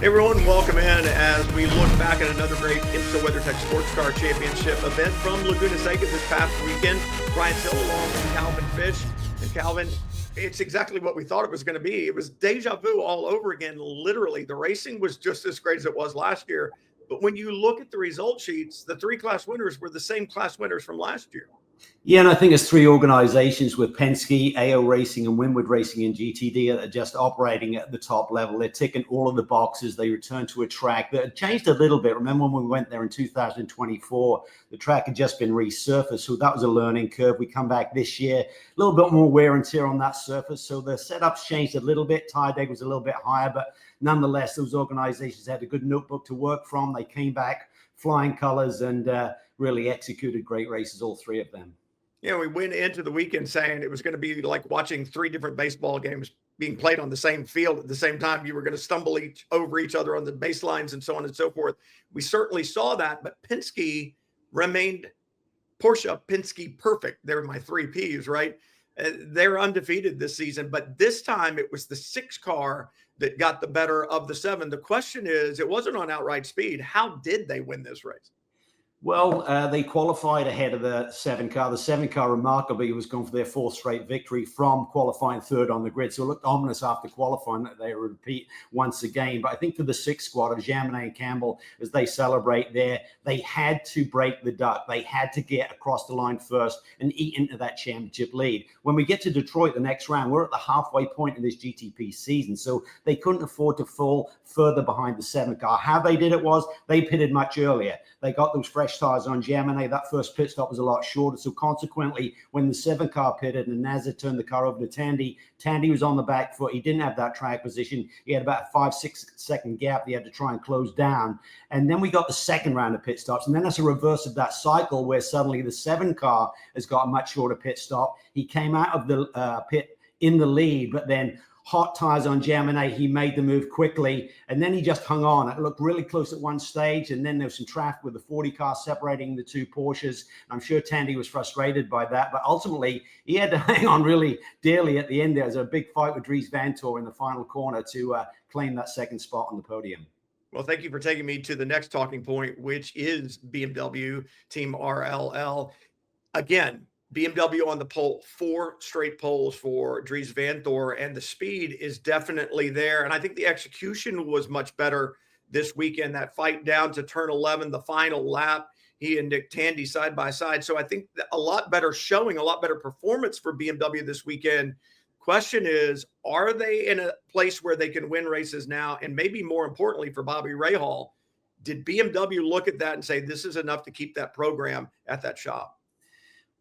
Hey everyone, welcome in as we look back at another great IMSA WeatherTech Sports Car Championship event from Laguna Seca this past weekend. Brian Hill along with Calvin Fish. And Calvin, it's exactly what we thought it was going to be. It was deja vu all over again, literally. The racing was just as great as it was last year. But when you look at the result sheets, the three class winners were the same class winners from last year. Yeah, and I think it's three organizations with Penske, AO Racing, and Winward Racing and GTD that are just operating at the top level. They're ticking all of the boxes. They returned to a track that had changed a little bit. Remember when we went there in 2024, the track had just been resurfaced. So that was a learning curve. We come back this year, a little bit more wear and tear on that surface. So the setups changed a little bit. Tire deck was a little bit higher, but nonetheless, those organizations had a good notebook to work from. They came back flying colors and really executed great races, all three of them. You know, we went into the weekend saying it was going to be like watching three different baseball games being played on the same field at the same time. You were going to stumble over each other on the baselines and so on and so forth. We certainly saw that, but Penske remained Porsche Penske perfect. They're my three Ps, right? They're undefeated this season, but this time it was the 6 car that got the better of the 7. The question is, it wasn't on outright speed. How did they win this race? Well, they qualified ahead of the 7 car. The 7 car remarkably was going for their 4th straight victory from qualifying 3rd on the grid. So it looked ominous after qualifying that they would repeat once again. But I think for the 6 squad of Jaminet and Campbell, as they celebrate there, they had to break the duck. They had to get across the line first and eat into that championship lead. When we get to Detroit the next round, we're at the halfway point of this GTP season. So they couldn't afford to fall further behind the 7 car. How they did it was they pitted much earlier. They got those fresh tires on Jaminet. That first pit stop was a lot shorter. So consequently, when the 7 car pitted and Nazar turned the car over to Tandy was on the back foot. He didn't have that track position. He had about a 5-6 second gap. He had to try and close down. And then we got the second round of pit stops. And then that's a reverse of that cycle where suddenly the 7 car has got a much shorter pit stop. He came out of the pit in the lead, but then hot tires on Jaminet, he made the move quickly, and then he just hung on. It looked really close at one stage, and then there was some traffic with the 40 car separating the 2 Porsches. I'm sure Tandy was frustrated by that, but ultimately he had to hang on really dearly at the end. There was a big fight with Dries Vanthoor in the final corner to claim that 2nd spot on the podium. Well, thank you for taking me to the next talking point, which is BMW Team RLL. Again, BMW on the pole, 4 straight poles for Dries Vanthoor, and the speed is definitely there. And I think the execution was much better this weekend. That fight down to turn 11, the final lap, he and Nick Tandy side by side. So I think a lot better showing, a lot better performance for BMW this weekend. Question is, are they in a place where they can win races now? And maybe more importantly for Bobby Rahal, did BMW look at that and say, this is enough to keep that program at that shop?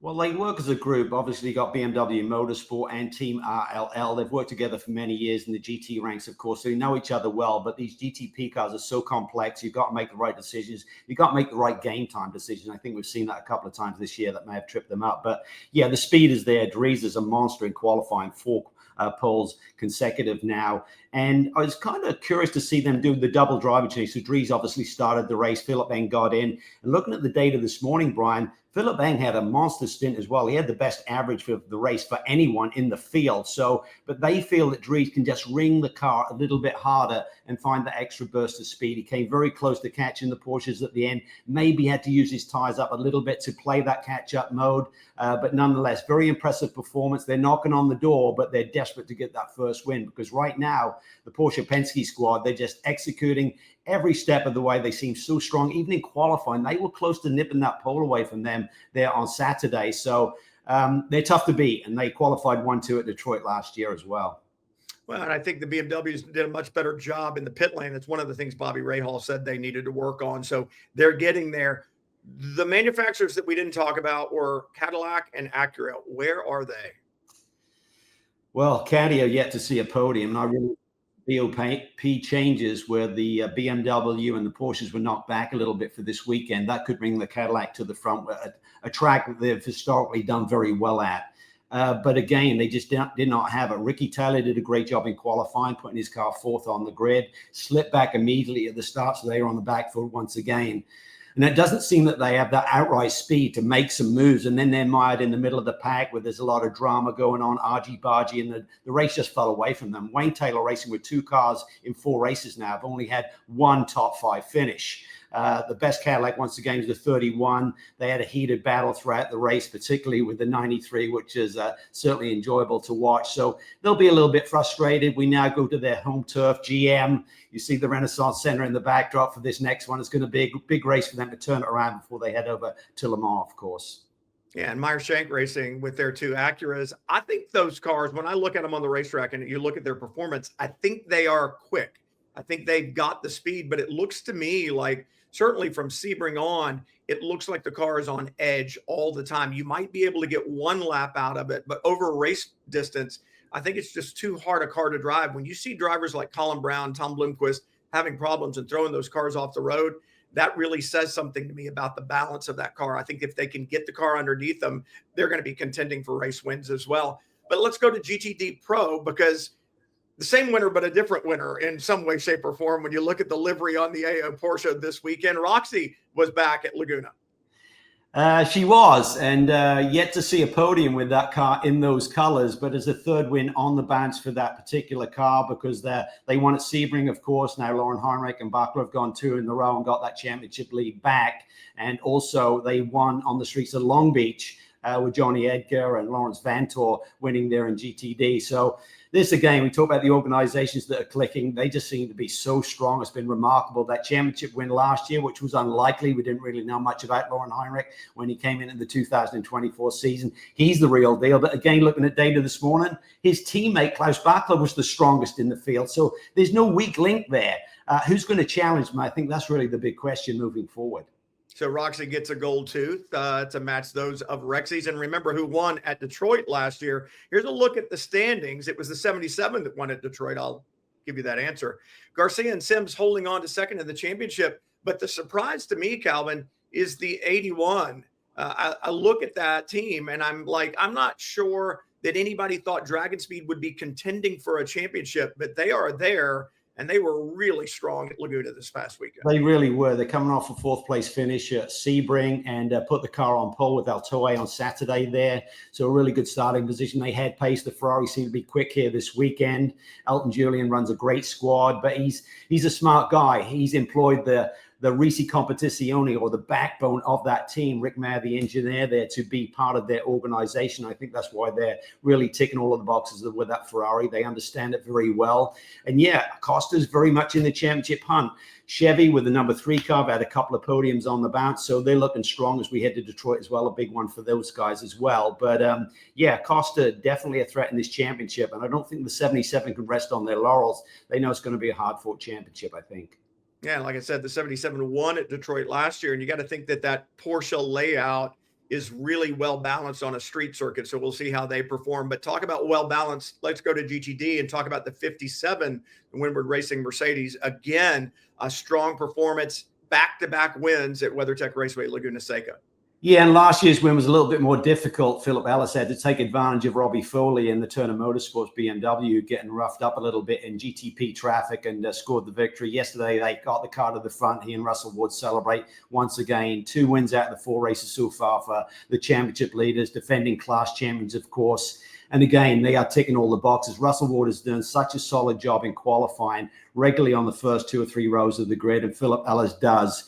Well, they work as a group. Obviously, you got BMW Motorsport and Team RLL. They've worked together for many years in the GT ranks, of course, so they know each other well. But these GTP cars are so complex. You've got to make the right decisions. You've got to make the right game time decisions. I think we've seen that a couple of times this year that may have tripped them up. But yeah, the speed is there. Dries is a monster in qualifying, 4 poles consecutive now. And I was kind of curious to see them do the double driver change. So Dries obviously started the race. Philip Eng got in. And looking at the data this morning, Brian, Philip Eng had a monster stint as well. He had the best average for the race for anyone in the field. So, but they feel that Dries can just ring the car a little bit harder and find the extra burst of speed. He came very close to catching the Porsches at the end. Maybe had to use his tires up a little bit to play that catch-up mode. But nonetheless, very impressive performance. They're knocking on the door, but they're desperate to get that first win because right now, the Porsche Penske squad, they're just executing every step of the way. They seem so strong. Even in qualifying, they were close to nipping that pole away from them there on Saturday. So they're tough to beat, and they qualified 1-2 at Detroit last year as well. Well, and I think the BMWs did a much better job in the pit lane. That's one of the things Bobby Rahal said they needed to work on. So they're getting there. The manufacturers that we didn't talk about were Cadillac and Acura. Where are they? Well, Caddy are yet to see a podium, and I really BOP changes where the BMW and the Porsches were knocked back a little bit for this weekend. That could bring the Cadillac to the front, a track that they've historically done very well at. But again, they just did not have it. Ricky Taylor did a great job in qualifying, putting his car 4th on the grid, slipped back immediately at the start, so they were on the back foot once again. And it doesn't seem that they have that outright speed to make some moves. And then they're mired in the middle of the pack where there's a lot of drama going on, argy-bargy, and the race just fell away from them. Wayne Taylor Racing with 2 cars in 4 races now have only had 1 top 5 finish. The best Cadillac once again is the 31. They had a heated battle throughout the race, particularly with the 93, which is certainly enjoyable to watch. So they'll be a little bit frustrated. We now go to their home turf, GM. You see the Renaissance Center in the backdrop for this next one. It's going to be a big race for them to turn it around before they head over to Le Mans, of course. Yeah, and Meyer Shank Racing with their 2 Acuras. I think those cars, when I look at them on the racetrack and you look at their performance, I think they are quick. I think they've got the speed, but it looks to me like, certainly from Sebring on, it looks like the car is on edge all the time. You might be able to get 1 lap out of it, but over race distance, I think it's just too hard a car to drive. When you see drivers like Colin Brown, Tom Bloomquist having problems and throwing those cars off the road, that really says something to me about the balance of that car. I think if they can get the car underneath them, they're going to be contending for race wins as well. But let's go to GTD Pro, because the same winner, but a different winner in some way, shape, or form. When you look at the livery on the AO Porsche this weekend, Roxy was back at Laguna. She was, and yet to see a podium with that car in those colors, but as a 3rd win on the bounce for that particular car, because they won at Sebring, of course. Now Lauren Heinrich and Bachler have gone 2 in a row and got that championship lead back. And also they won on the streets of Long Beach with Johnny Edgar and Lawrence Vantor winning there in GTD. So this, again, we talk about the organizations that are clicking. They just seem to be so strong. It's been remarkable. That championship win last year, which was unlikely. We didn't really know much about Lauren Heinrich when he came in the 2024 season. He's the real deal. But again, looking at data this morning, his teammate, Klaus Bachler, was the strongest in the field. So there's no weak link there. Who's going to challenge him? I think that's really the big question moving forward. So Roxy gets a gold tooth to match those of Rexy's. And remember who won at Detroit last year. Here's a look at the standings. It was the 77 that won at Detroit. I'll give you that answer. Garcia and Sims holding on to second in the championship. But the surprise to me, Calvin, is the 81. I look at that team and I'm like, I'm not sure that anybody thought Dragon Speed would be contending for a championship, but they are there. And they were really strong at Laguna this past weekend. They really were. They're coming off a 4th place finish at Sebring and put the car on pole with Altoe on Saturday there. So a really good starting position. They had pace. The Ferrari seemed to be quick here this weekend. Elton Julian runs a great squad, but he's a smart guy. He's employed the Risi Competizione, or the backbone of that team, Rick Mayer, the engineer there, to be part of their organization. I think that's why they're really ticking all of the boxes with that Ferrari. They understand it very well. And yeah, Costa's very much in the championship hunt. Chevy with the number 3 car had a couple of podiums on the bounce, so they're looking strong as we head to Detroit as well. A big one for those guys as well. But yeah, Costa definitely a threat in this championship, and I don't think the 77 can rest on their laurels. They know it's going to be a hard-fought championship, I think. Yeah, like I said, the 77 won at Detroit last year, and you got to think that Porsche layout is really well balanced on a street circuit. So we'll see how they perform. But talk about well balanced. Let's go to GTD and talk about the 57, the Winward Racing Mercedes. Again, a strong performance, back-to-back wins at WeatherTech Raceway Laguna Seca. Yeah, and last year's win was a little bit more difficult. Philip Ellis had to take advantage of Robbie Foley in the Turner Motorsports BMW, getting roughed up a little bit in GTP traffic, and scored the victory. Yesterday, they got the car to the front. He and Russell Wood celebrate once again. 2 wins out of the 4 races so far for the championship leaders, defending class champions, of course. And again, they are ticking all the boxes. Russell Wood has done such a solid job in qualifying, regularly on the first 2 or 3 rows of the grid, and Philip Ellis does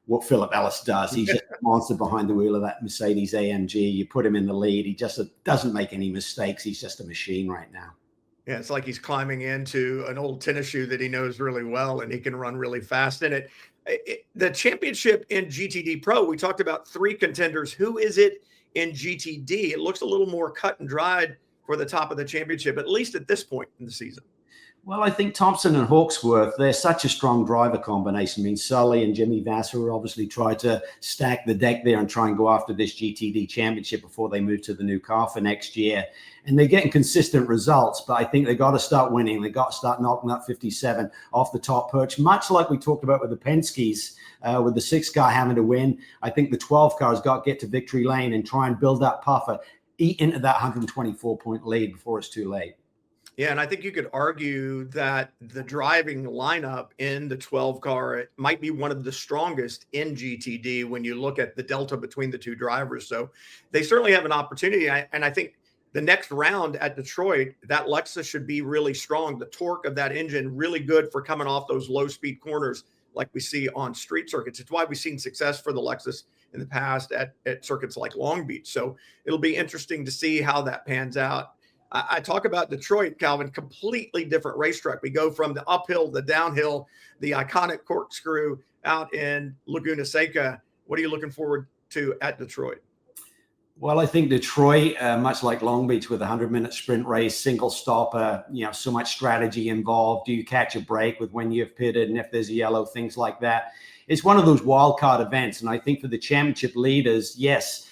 what Philip Ellis does. He's just a monster behind the wheel of that Mercedes AMG. You put him in the lead. He just doesn't make any mistakes. He's just a machine right now. Yeah, it's like he's climbing into an old tennis shoe that he knows really well, and he can run really fast in it. The championship in GTD Pro, we talked about 3 contenders. Who is it in GTD? It looks a little more cut and dried for the top of the championship, at least at this point in the season. Well, I think Thompson and Hawksworth, they're such a strong driver combination. I mean, Sully and Jimmy Vasser obviously tried to stack the deck there and try and go after this GTD championship before they move to the new car for next year. And they're getting consistent results, but I think they got to start winning. They got to start knocking that 57 off the top perch, much like we talked about with the Penske's, with the 6 car having to win. I think the 12 car has got to get to victory lane and try and build that puffer, eat into that 124-point lead before it's too late. Yeah, and I think you could argue that the driving lineup in the 12 car might be one of the strongest in GTD when you look at the delta between the two drivers. So they certainly have an opportunity. And I think the next round at Detroit, that Lexus should be really strong. The torque of that engine really good for coming off those low speed corners like we see on street circuits. It's why we've seen success for the Lexus in the past at circuits like Long Beach. So it'll be interesting to see how that pans out. I talk about Detroit, Calvin, completely different racetrack. We go from the uphill, the downhill, the iconic corkscrew out in Laguna Seca. What are you looking forward to at Detroit? Well, I think Detroit, much like Long Beach with a 100-minute sprint race, single stopper, so much strategy involved. Do you catch a break with when you've pitted, and if there's a yellow, things like that. It's one of those wild card events. And I think for the championship leaders, yes,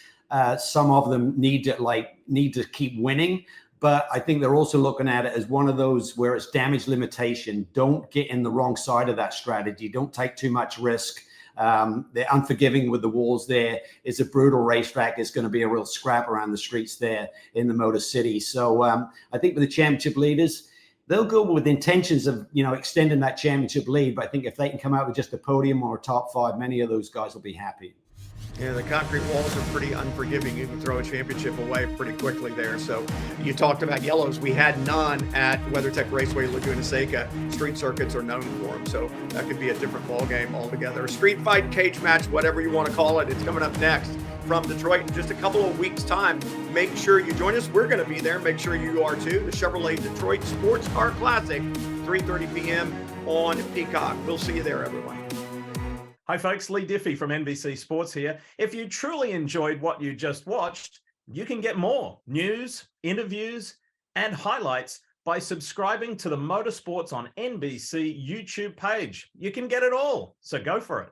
some of them need to keep winning. But I think they're also looking at it as one of those where it's damage limitation. Don't get in the wrong side of that strategy. Don't take too much risk. They're unforgiving with the walls there. It's a brutal racetrack. It's going to be a real scrap around the streets there in the Motor City. So I think for the championship leaders, they'll go with intentions of, extending that championship lead. But I think if they can come out with just a podium or a top 5, many of those guys will be happy. Yeah, the concrete walls are pretty unforgiving. You can throw a championship away pretty quickly there. So you talked about yellows. We had none at WeatherTech Raceway Laguna Seca. Street circuits are known for them, so that could be a different ball game altogether. A street fight, cage match, whatever you want to call it. It's coming up next from Detroit in just a couple of weeks' time. Make sure you join us. We're going to be there. Make sure you are too. The Chevrolet Detroit Sports Car Classic, 3:30 p.m. on Peacock. We'll see you there, everyone. Hi folks, Lee Diffie from NBC Sports here. If you truly enjoyed what you just watched, you can get more news, interviews, and highlights by subscribing to the Motorsports on NBC YouTube page. You can get it all, so go for it.